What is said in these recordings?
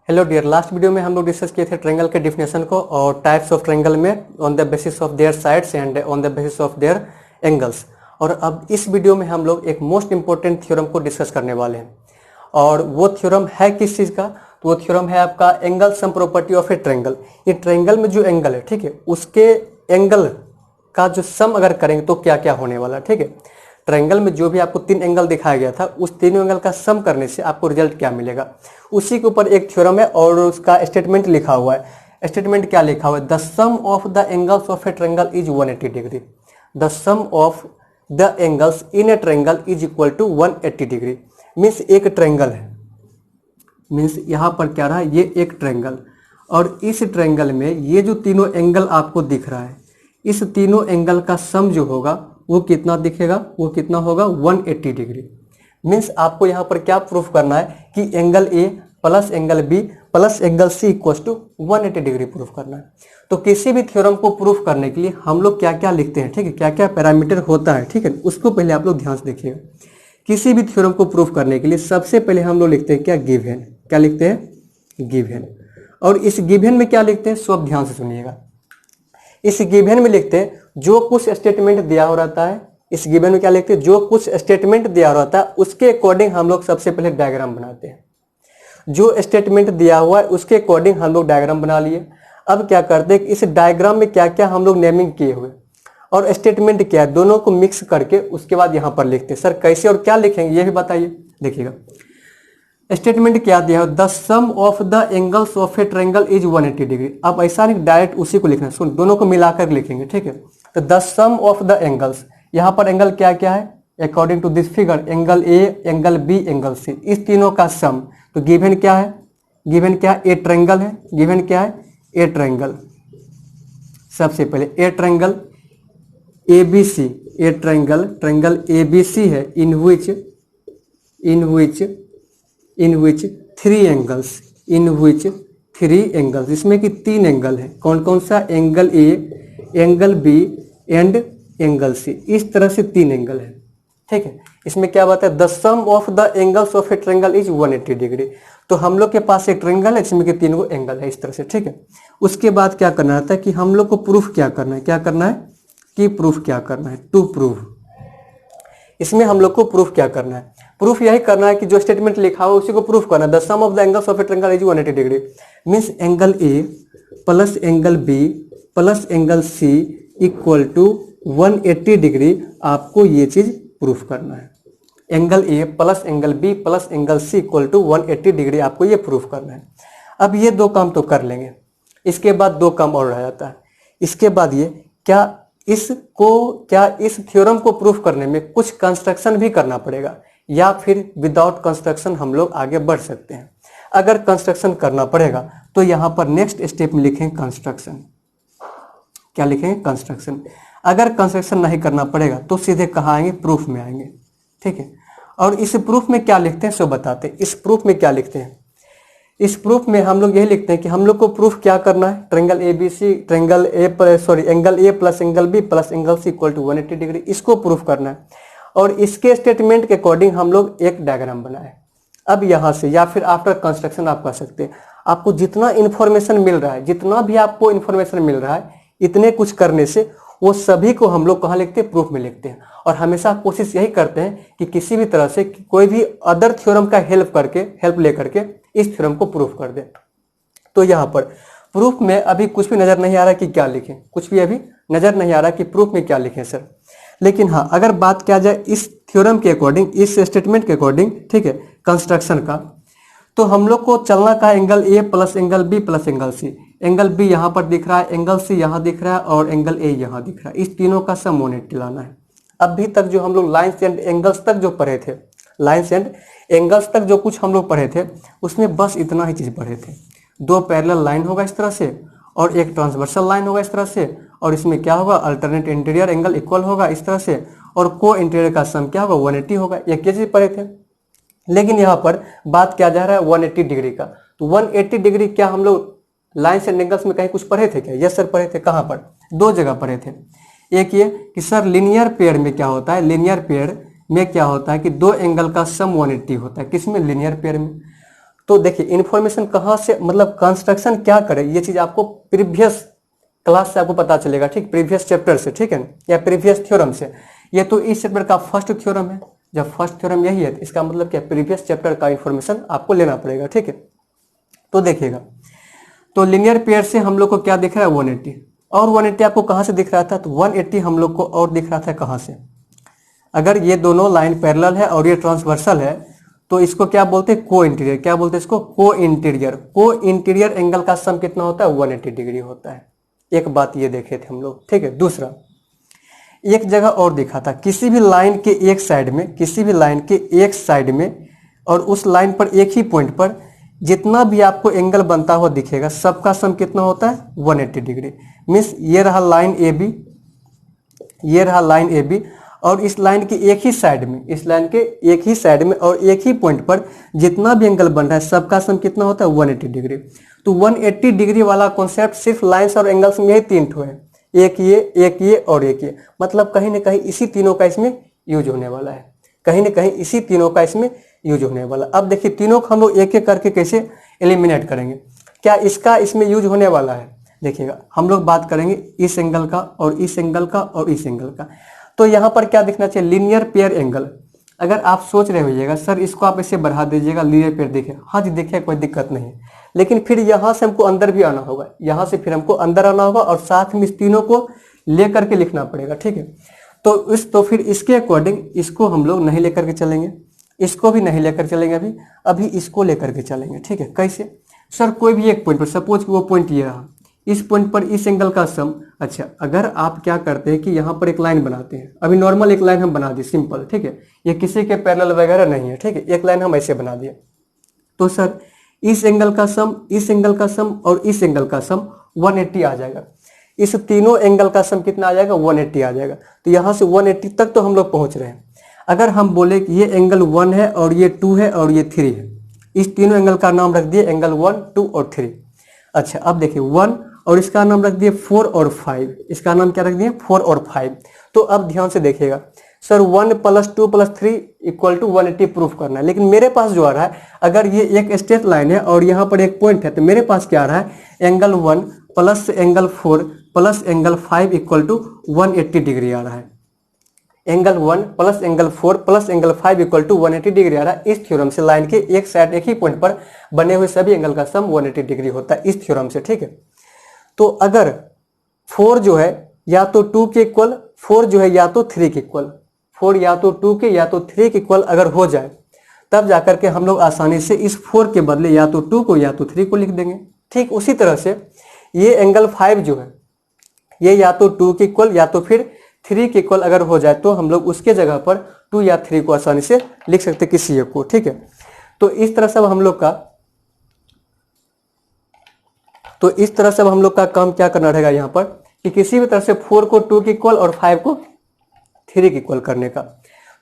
Hello dear, last video में हम लोग डिस्कस किए थे ट्रायंगल के डिफिनेशन को और टाइप्स ऑफ ट्रायंगल में on the basis of their sides and on the basis of their angles. और अब इस वीडियो में हम लोग एक मोस्ट इंपॉर्टेंट थ्योरम को डिस्कस करने वाले हैं और वो थ्योरम है किस चीज़ का? तो वो थ्योरम है आपका angle sum property of a triangle. ये ट्रायंगल में जो एंगल है, ठीक है, उसके एंगल का जो सम अगर करेंगे तो क्या क्या होने वाला है, ठीक है। ट्रायंगल में जो भी आपको तीन एंगल दिखाया गया था उस तीनों एंगल का सम करने से आपको रिजल्ट क्या मिलेगा, उसी के ऊपर एक थ्योरम है और उसका स्टेटमेंट लिखा हुआ है। स्टेटमेंट क्या लिखा हुआ है? The sum of the angles of a triangle is 180 degree. The sum of the angles in a triangle is equal to 180 degree. Means एक ट्रायंगल है, मीन्स यहाँ पर क्या रहा, ये एक ट्रायंगल और इस ट्रायंगल में ये जो तीनों एंगल आपको दिख रहा है, इस तीनों एंगल का सम जो होगा वो कितना दिखेगा, वो कितना होगा 180 डिग्री। मीन्स आपको यहाँ पर क्या प्रूफ करना है कि angle A plus angle B plus angle C equal to 180 degree proof करना है। तो किसी भी थ्योरम को प्रूफ करने के लिए हम लोग क्या क्या लिखते हैं, ठीक है, क्या क्या पैरामीटर होता है, ठीक है, उसको पहले आप लोग ध्यान से देखिएगा। किसी भी थ्योरम को प्रूफ करने के लिए सबसे पहले हम लोग लिखते हैं क्या, गिवन। क्या लिखते हैं? गिवन। और इस गिवन में क्या लिखते हैं, सब ध्यान से सुनिएगा। इस गिवन में लिखते हैं जो कुछ स्टेटमेंट दिया हो रहता है, इस गिवन में क्या लिखते हैं, जो कुछ स्टेटमेंट दिया हो रहता है उसके अकॉर्डिंग हम लोग सबसे पहले डायग्राम बनाते हैं। जो स्टेटमेंट दिया हुआ है उसके अकॉर्डिंग हम लोग डायग्राम बना लिए। अब क्या करते हैं, इस डायग्राम में क्या क्या हम लोग नेमिंग किए हुए और स्टेटमेंट क्या है, दोनों को मिक्स करके उसके बाद यहाँ पर लिखते हैं। सर कैसे और क्या लिखेंगे ये भी बताइए। देखिएगा स्टेटमेंट क्या दिया है, the sum of the angles of a triangle is 180 degree. अब ऐसा नहीं डायरेक्ट उसी को लिखना, सुन, दोनों को मिलाकर लिखेंगे, ठीक है। तो the sum of the angles, यहाँ पर एंगल क्या क्या है according to this figure, angle A, angle B, angle C, इस तीनों का सम। तो गिवन क्या है, गिवन क्या है, ए ट्रायंगल है। गिवन क्या है, ए ट्रायंगल। सबसे पहले a triangle A B C, a triangle, triangle A B C है in which three angles, in which three angles, इसमें कि तीन एंगल है। कौन कौन सा? Angle A, angle B and angle C, इस तरह से तीन एंगल है, ठीक है। इसमें क्या बात है, the sum of the angles of a triangle is 180 degree. तो हम लोग के पास एक ट्रायंगल है जिसमें कि तीन एंगल है, इस तरह से, ठीक है। उसके बाद क्या करना रहता है कि हम लोग को प्रूफ क्या करना है, क्या करना है कि प्रूफ क्या करना है, टू प्रूव। इसमें हम लोग को प्रूफ क्या करना है, प्रूफ यही करना है कि जो स्टेटमेंट लिखा हुआ उसी को प्रूफ करना है। The sum of the angles of a triangle is 180 degree. Means angle A plus angle B plus angle C equal to 180 degree. आपको ये चीज प्रूफ करना है। Angle A plus angle B plus angle C equal to 180 degree, आपको ये proof करना है। अब ये दो काम तो कर लेंगे, इसके बाद दो काम और रह जाता है। इसके बाद ये क्या इस थ्योरम को प्रूफ करने में कुछ कंस्ट्रक्शन भी करना पड़ेगा या फिर विदाउट कंस्ट्रक्शन हम लोग आगे बढ़ सकते हैं। अगर कंस्ट्रक्शन करना पड़ेगा तो यहाँ पर नेक्स्ट स्टेप में लिखेंगे कंस्ट्रक्शन। क्या लिखेंगे? कंस्ट्रक्शन। अगर कंस्ट्रक्शन नहीं करना पड़ेगा तो सीधे कहाँ आएंगे, प्रूफ में आएंगे, ठीक है। और इस प्रूफ में क्या लिखते हैं सो बताते हैं। इस प्रूफ में क्या लिखते हैं, इस प्रूफ में हम लोग यही लिखते हैं कि हम लोग को प्रूफ क्या करना है, triangle A B C, angle A plus angle B plus angle C equal to 180 degree, इसको प्रूफ करना है। और इसके स्टेटमेंट के अकॉर्डिंग हम लोग एक डायग्राम बनाए। अब यहाँ से या फिर आफ्टर कंस्ट्रक्शन आप कर सकते हैं। आपको जितना इन्फॉर्मेशन मिल रहा है, जितना भी आपको इन्फॉर्मेशन मिल रहा है, इतने कुछ करने से वो सभी को हम लोग कहाँ लिखते हैं, प्रूफ में लिखते हैं। और हमेशा कोशिश यही करते हैं कि किसी भी तरह से कोई भी अदर थ्योरम का हेल्प लेकर के इस थ्योरम को प्रूफ कर दे। तो यहाँ पर प्रूफ में अभी कुछ भी नजर नहीं आ रहा कि क्या लिखें, कुछ भी अभी नजर नहीं आ रहा कि प्रूफ में क्या लिखें सर। लेकिन हाँ, अगर बात किया जाए इस थ्योरम के अकॉर्डिंग, इस स्टेटमेंट के अकॉर्डिंग, ठीक है, कंस्ट्रक्शन का, तो हम लोग को चलना का angle A plus angle B plus angle C. Angle B यहाँ पर दिख रहा है, एंगल सी यहाँ दिख रहा है और एंगल ए यहाँ दिख रहा है। इस तीनों का सम 180 लाना है। अभी तक जो हम लोग लाइन्स एंड एंगल्स तक जो पढ़े थे, लाइन्स एंड एंगल्स तक जो कुछ हम लोग पढ़े थे उसमें बस इतना ही चीज पढ़े थे। दो पैरेलल लाइन होगा इस तरह से और एक ट्रांसवर्सल लाइन होगा इस तरह से, और इसमें क्या होगा, अल्टरनेट इंटीरियर एंगल इक्वल होगा इस तरह से, और को इंटीरियर का सम क्या होगा, 180 होगा। ये चीज पढ़े थे। लेकिन यहाँ पर बात क्या जा रहा है 180 डिग्री का। तो 180 डिग्री क्या हम लोग लाइन्स एंड एंगल्स में कहीं कुछ पढ़े थे क्या? यस सर पढ़े थे। कहाँ पर? दो जगह पढ़े थे। एक ये कि सर लीनियर पेयर में क्या होता है, लीनियर पेयर में क्या होता है कि दो एंगल का सम 180 होता है। किसमें? लीनियर पेयर में। तो देखिए इन्फॉर्मेशन कहाँ से, मतलब कंस्ट्रक्शन क्या करे, ये चीज आपको प्रीवियस क्लास से आपको पता चलेगा, ठीक, प्रीवियस चैप्टर से, ठीक है, या प्रीवियस थ्योरम से। ये तो इस चैप्टर का फर्स्ट थ्योरम है, जब फर्स्ट थ्योरम यही है तो इसका मतलब क्या, प्रीवियस चैप्टर का इन्फॉर्मेशन आपको लेना पड़ेगा, ठीक है। तो देखिएगा, तो लीनियर पेयर से हम लोग को क्या दिख रहा है 180, और 180 आपको कहाँ से दिख रहा था, तो 180 हम लोग को और दिख रहा था कहाँ से, अगर ये दोनों लाइन पैरेलल है और ये ट्रांसवर्सल है तो इसको क्या बोलते हैं, को इंटीरियर, क्या बोलते हैं इसको, को इंटीरियर। को इंटीरियर एंगल का सम कितना होता है, 180 डिग्री होता है। एक बात ये देखे थे हम लोग, ठीक है। दूसरा, एक जगह और दिखा था, किसी भी लाइन के एक साइड में, किसी भी लाइन के एक साइड में और उस लाइन पर एक ही पॉइंट पर जितना भी आपको एंगल बनता हुआ दिखेगा सबका सम कितना होता है, 180 डिग्री। मीन्स ये रहा लाइन ए बी, ये रहा लाइन ए बी, और इस लाइन के एक ही साइड में, इस लाइन के एक ही साइड में और एक ही पॉइंट पर जितना भी एंगल बन रहा है सबका सम कितना होता है, 180 डिग्री। तो 180 डिग्री वाला कॉन्सेप्ट सिर्फ लाइंस और एंगल्स में यही तीन ठो है, एक ये और एक ये, मतलब कहीं ना कहीं इसी तीनों का इसमें यूज होने वाला है, कहीं ना कहीं इसी तीनों का इसमें यूज होने वाला। अब देखिए तीनों को हम लोग एक एक करके कैसे एलिमिनेट करेंगे, क्या इसका इसमें यूज होने वाला है। देखिएगा हम लोग बात करेंगे इस एंगल का और इस एंगल का और इस एंगल का। तो यहाँ पर क्या दिखना चाहिए, लीनियर पेयर एंगल। अगर आप सोच रहे होइएगा सर इसको आप ऐसे बढ़ा दीजिएगा लीनियर पेयर दिखे, हाँ जी देखिए कोई दिक्कत नहीं है, लेकिन फिर यहाँ से हमको अंदर भी आना होगा, यहाँ से फिर हमको अंदर आना होगा और साथ में इस तीनों को लेकर के लिखना पड़ेगा, ठीक है। तो फिर इसके अकॉर्डिंग इसको हम लोग नहीं लेकर के चलेंगे, इसको भी नहीं लेकर चलेंगे, अभी इसको लेकर के चलेंगे, ठीक है। कैसे, सर कोई भी एक पॉइंट पर, सपोज वो पॉइंट ये रहा, इस पॉइंट पर इस एंगल का सम। अच्छा, अगर आप क्या करते हैं कि यहाँ पर एक लाइन बनाते हैं, अभी नॉर्मल एक लाइन हम बना दिए सिंपल, ठीक है, ये किसी के पैरेलल वगैरह नहीं है, ठीक है, एक लाइन हम ऐसे बना दिए। तो सर इस एंगल का सम, इस एंगल का सम और इस एंगल का सम 180 आ जाएगा। इस तीनों एंगल का सम कितना आ जाएगा, 180 आ जाएगा। तो यहाँ से 180 तक तो हम लोग पहुंच रहे हैं। अगर हम बोले कि ये एंगल 1 है और ये 2 है और ये 3 है, इस तीनों एंगल का नाम रख दिए एंगल 1, 2 और 3। अच्छा अब देखिए 1 और इसका नाम रख दिए 4 और 5, इसका नाम क्या रख दिए 4 और 5। तो अब ध्यान से देखिएगा, सर 1 + 2 + 3 = 180 प्रूफ करना है, लेकिन मेरे पास जो आ रहा है, अगर ये एक स्ट्रेट लाइन है और यहाँ पर एक पॉइंट है, तो मेरे पास क्या आ रहा है, एंगल 1 + एंगल 4 + एंगल 5 = 180 डिग्री आ रहा है। एंगल 1 + एंगल 4 + एंगल 5 = 180 डिग्री आ रहा है। इस थ्योरम से लाइन के एक साइड एक ही पॉइंट पर बने हुए सभी एंगल का सम 180 डिग्री होता है, इस थ्योरम से, ठीक है। तो अगर 4 जो है या तो 2 के इक्वल, 4 जो है या तो 3 के इक्वल, 4 या तो 2 के या तो 3 के इक्वल अगर हो जाए, तब जाकर के हम लोग आसानी से इस 4 के बदले या तो 2 को या तो 3 को लिख देंगे। ठीक उसी तरह से ये एंगल 5 जो है, ये या तो 2 के इक्वल या तो फिर 3 के इक्वल अगर हो जाए, तो हम लोग उसके जगह पर 2 या 3 को आसानी से लिख सकते किसी एक को, ठीक है। तो इस तरह से हम लोग का काम क्या करना रहेगा यहाँ पर, कि किसी भी तरह से 4 को 2 के इक्वल और 5 को 3 के इक्वल करने का।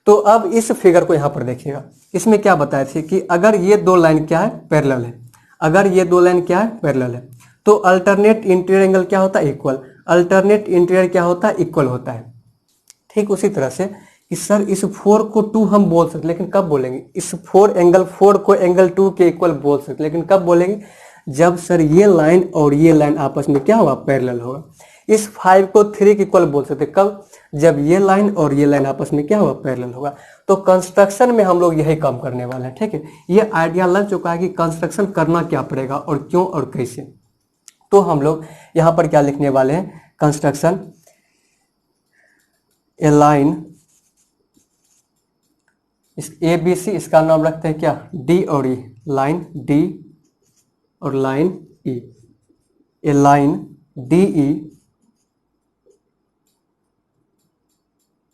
तो अब इस फिगर को यहाँ पर देखिएगा, इसमें क्या बताए थे कि अगर ये दो लाइन क्या है, पैरेलल है, अगर ये दो लाइन क्या है, पैरेलल है, तो अल्टरनेट इंटीरियर एंगल क्या होता है, इक्वल। अल्टरनेट इंटीरियर क्या होता है, इक्वल होता है। ठीक उसी तरह से कि सर इस 4 को 2 हम बोल सकते, लेकिन कब बोलेंगे, इस एंगल 4 को एंगल 2 के इक्वल बोल सकते, लेकिन कब बोलेंगे, जब सर ये लाइन और ये लाइन आपस में क्या होगा, पैरेलल होगा। इस 5 को 3 के इक्वल बोल सकते कब, जब ये लाइन और ये लाइन आपस में क्या होगा, पैरेलल होगा। तो कंस्ट्रक्शन में हम लोग यही काम करने वाले हैं, ठीक है। ये आइडिया लग चुका है कि कंस्ट्रक्शन करना क्या पड़ेगा और क्यों और कैसे। तो हम लोग यहाँ पर क्या लिखने वाले हैं, कंस्ट्रक्शन ए लाइन, इस ABC इसका नाम रखते हैं क्या, D और E, लाइन D और line E। A line DE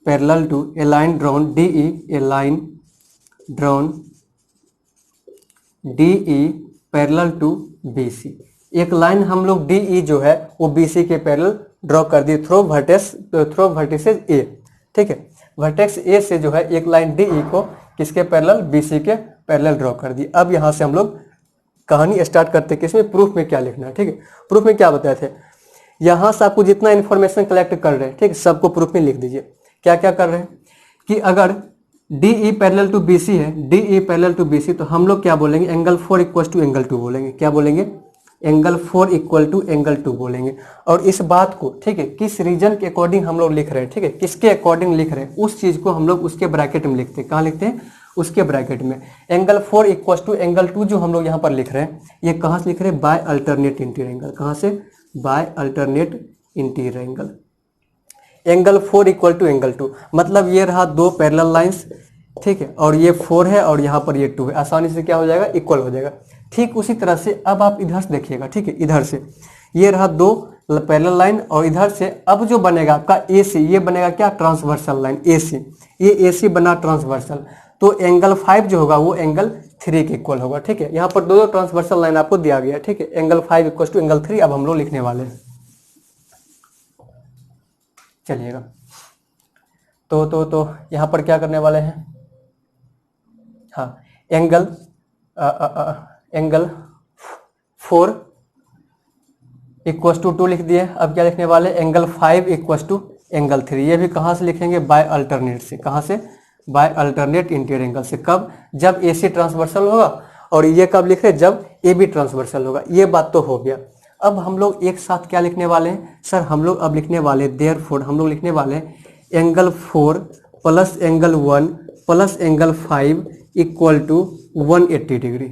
parallel to a line drawn DE, a line drawn DE parallel to BC। एक लाइन हम लोग DE जो है वो BC के पैरेलल ड्रॉ कर दी थ्रो वर्टिसेस A, ठीक है। वर्टेक्स A से जो है एक लाइन DE को किसके पैरेलल, BC के पैरेलल ड्रॉ कर दी। अब यहाँ से हम लोग कहानी स्टार्ट करते हैं, किसमें, प्रूफ में क्या लिखना है, ठीक है। प्रूफ में क्या बताए थे, यहाँ से आपको जितना इन्फॉर्मेशन कलेक्ट कर रहे हैं, ठीक है, सबको प्रूफ में लिख दीजिए। क्या क्या कर रहे हैं कि अगर D E parallel to B C है, D E parallel to B C, तो हम लोग क्या बोलेंगे, एंगल 4 इक्वल टू एंगल 2 बोलेंगे। क्या बोलेंगे, एंगल 4 इक्वल टू एंगल 2 बोलेंगे। और इस बात को, ठीक है, किस रीजन के अकॉर्डिंग हम लोग लिख रहे हैं, ठीक है, किसके अकॉर्डिंग लिख रहे हैं, उस चीज को हम लोग उसके ब्रैकेट में लिखते हैं। कहाँ लिखते हैं, उसके ब्रैकेट में। एंगल 4 इक्वल टू एंगल 2 जो हम लोग यहाँ पर लिख रहे हैं, ये कहाँ से लिख रहे हैं, बाय अल्टरनेट इंटीरियर एंगल। कहाँ से, by alternate interior angle. Angle 4 equal to angle 2, मतलब ये रहा दो पैरेलल लाइंस, ठीक है, और ये 4 है और यहाँ पर ये 2 है, आसानी से क्या हो जाएगा, इक्वल हो जाएगा। ठीक उसी तरह से अब आप इधर से देखिएगा, ठीक है, इधर से ये रहा दो पैरेलल लाइन, और इधर से अब जो बनेगा आपका ए सी, ये बनेगा क्या, ट्रांसवर्सल लाइन ए सी, ये ए सी बना ट्रांसवर्सल, तो एंगल 5 जो होगा वो एंगल 3 के इक्वल होगा। ठीक है, यहाँ पर दो ट्रांसवर्सल लाइन आपको दिया गया है। ठीक है, एंगल 5 इक्वल टू एंगल 3 अब हम लोग लिखने वाले हैं। चलिएगा, तो यहाँ पर क्या करने वाले हैं, हाँ, एंगल 4 इक्वल टू 2 लिख दिए। अब क्या लिखने वाले, एंगल 5 इक्वल टू एंगल 3। ये भी कहाँ से लिखेंगे, बाय अल्टरनेट से। कहाँ से, बाय अल्टरनेट इंटीरियर एंगल से। कब, जब ए सी ट्रांसवर्सल होगा, और ये कब लिख रहे, जब ए बी ट्रांसवर्सल होगा। ये बात तो हो गया। अब हम लोग एक साथ क्या लिखने वाले हैं सर, हम लोग अब लिखने वाले देयरफॉर, हम लोग लिखने वाले हैं angle 4 plus angle 1 plus angle 5 equal to 180 degree.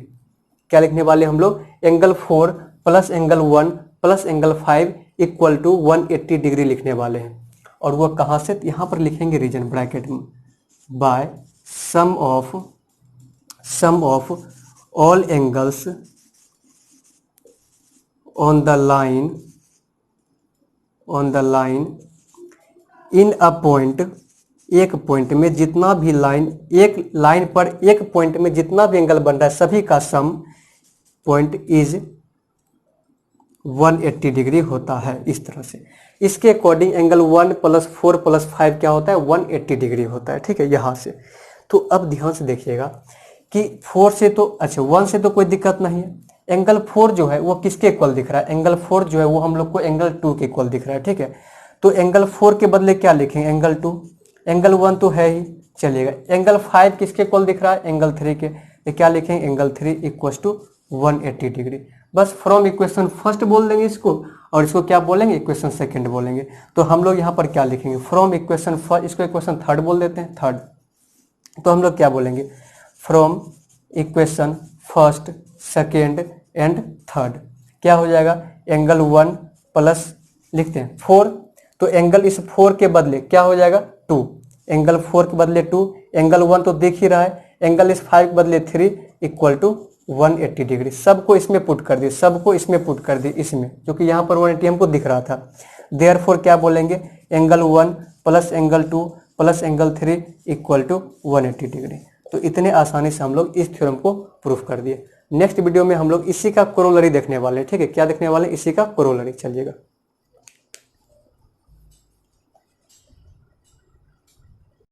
क्या लिखने वाले हम लोग, angle 4 plus angle 1 plus angle 5 equal to 180 degree लिखने वाले हैं। और वो कहाँ से, यहाँ पर लिखेंगे रीजन ब्रैकेट में, by sum of all angles on the line in a point, एक पॉइंट में जितना भी लाइन, एक लाइन पर एक पॉइंट में जितना भी एंगल बन रहा है सभी का सम पॉइंट इज 180 डिग्री होता है। इस तरह से इसके अकॉर्डिंग एंगल 1 प्लस 4 प्लस 5 क्या होता है, 180 डिग्री होता है। ठीक है, यहाँ से। तो अब ध्यान से देखिएगा कि 4 से तो, अच्छा 1 से तो कोई दिक्कत नहीं है। एंगल 4 जो है वो किसके इक्वल दिख रहा है, एंगल 4 जो है वो हम लोग को एंगल 2 के इक्वल दिख रहा है। ठीक है, तो एंगल 4 के बदले क्या लिखेंगे, एंगल 2। एंगल 1 तो है ही, चलिएगा। एंगल 5 किसके इक्वल दिख रहा है, एंगल 3 के, तो क्या लिखेंगे, एंगल 3 इक्वल टू 180 डिग्री। बस फ्रॉम इक्वेशन फर्स्ट बोल देंगे इसको, और इसको क्या बोलेंगे, इक्वेशन सेकंड बोलेंगे। तो हम लोग यहाँ पर क्या लिखेंगे, फ्रॉम इक्वेशन फर्स्ट, इसको इक्वेशन थर्ड बोल देते हैं, थर्ड। तो हम लोग क्या बोलेंगे, from equation first second and third क्या हो जाएगा, एंगल 1 प्लस लिखते हैं 4, तो एंगल इस 4 के बदले क्या हो जाएगा 2, एंगल 4 के बदले 2, एंगल 1 तो देख ही रहा है, एंगल इस 5 के बदले 3 इक्वल टू 180 डिग्री। सबको इसमें पुट कर दिए, सबको इसमें पुट कर दिए, इसमें, क्योंकि यहाँ पर 180 हमको दिख रहा था। देयरफॉर क्या बोलेंगे, angle 1 plus angle 2 plus angle 3 equal to 180 degree. तो इतने आसानी से हम लोग इस थ्योरम को प्रूफ कर दिए। नेक्स्ट वीडियो में हम लोग इसी का कोरोलरी देखने वाले हैं। ठीक है, क्या देखने वाले हैं, इसी का कोरोलरी। चलिएगा।